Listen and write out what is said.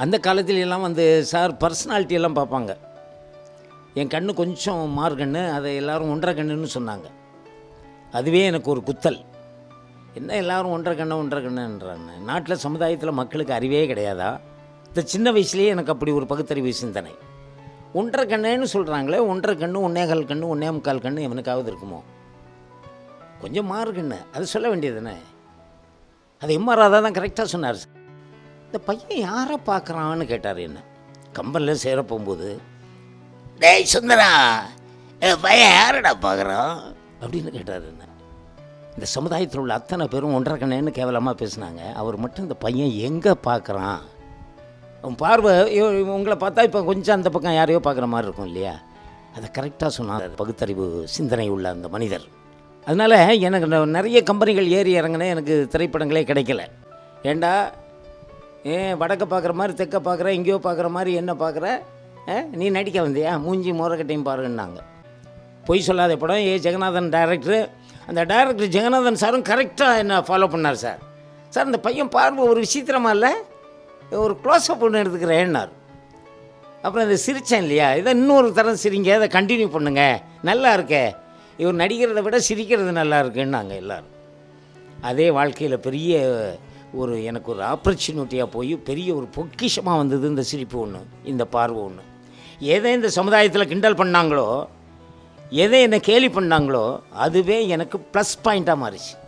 அந்த காலத்துலலாம் வந்து சார் பர்சனாலிட்டியெல்லாம் பார்ப்பாங்க. என் கண்ணு கொஞ்சம் மார்கண்ணு, அதை எல்லோரும் ஒன்றரை கண்ணுன்னு சொன்னாங்க. அதுவே எனக்கு ஒரு குத்தல். என்ன எல்லோரும் ஒன்றரை கண்ணுன்றாங்க. நாட்டில் சமுதாயத்தில் மக்களுக்கு அறிவே கிடையாதா? இந்த சின்ன வயசுலேயே எனக்கு அப்படி ஒரு பகுத்தறிவு சிந்தனை. ஒன்றரை கண்ணுன்னு சொல்கிறாங்களே, ஒன்றரை கண்ணு, 1.25 கண்ணு, 1.25 கண்ணு எவனுக்காவது இருக்குமோ? கொஞ்சம் மார்கண்ணு, அது சொல்ல வேண்டியதுன்னு. அது எம்ஆர் ராதா தான் கரெக்டாக சொன்னார். இந்த பையன் யாரை பார்க்குறான்னு கேட்டார் என்ன. கம்பனில் சேர போகும்போது, டேய் சுந்தரா, பையன் யாரடா பார்க்குறான் அப்படின்னு கேட்டார் என்ன. இந்த சமுதாயத்தில் உள்ள அத்தனை பேரும் ஒன்றரை கண்ணேன்னு கேவலமாக பேசினாங்க. அவர் மட்டும் இந்த பையன் எங்கே பார்க்குறான், அவன் பார்வை உங்களை பார்த்தா இப்போ கொஞ்சம் அந்த பக்கம் யாரையோ பார்க்குற மாதிரி இருக்கும் இல்லையா, அதை கரெக்டாக சொன்னார் பகுத்தறிவு சிந்தனை உள்ள அந்த மனிதர். அதனால் எனக்கு நிறைய கம்பெனிகள் ஏறி இறங்கினே எனக்கு திரைப்படங்களே கிடைக்கல. ஏண்டா வடக்க பார்க்குற மாதிரி தெற்க பார்க்குற, எங்கேயோ பார்க்குற மாதிரி என்ன பார்க்குற, நீ நடிக்க வந்தியா, மூஞ்சி முறக்கட்டையும் பாருன்னாங்க. பொய் சொல்லாத படம் ஜெகநாதன் டைரக்டரு. அந்த டைரக்டர் ஜெகநாதன் சாரும் கரெக்டாக என்ன ஃபாலோ பண்ணார். சார் இந்த பையன் பார்வை ஒரு விசித்திரமாக இல்லை, ஒரு க்ளோஸ்அப் ஒன்று எடுத்துக்கிறேன்னார். அப்புறம் அதை சிரித்தேன் இல்லையா, இதை இன்னொரு தரம் சிரிங்க, அதை கண்டினியூ பண்ணுங்க, நல்லா இருக்கே, இவர் நடிக்கிறத விட சிரிக்கிறது நல்லா இருக்குன்னாங்க எல்லோரும். அதே வாழ்க்கையில் பெரிய எனக்கு ஒரு ஆப்பர்ச்சுனிட்டியாக போய் பெரிய ஒரு பொக்கிஷமாக வந்தது இந்த சிரிப்பு ஒன்று, இந்த பார்வை ஒன்று. எதை இந்த சமுதாயத்தில் கிண்டல் பண்ணாங்களோ, எதை என்னை கேலி பண்ணாங்களோ, அதுவே எனக்கு ப்ளஸ் பாயிண்ட்டாக மாறிச்சு.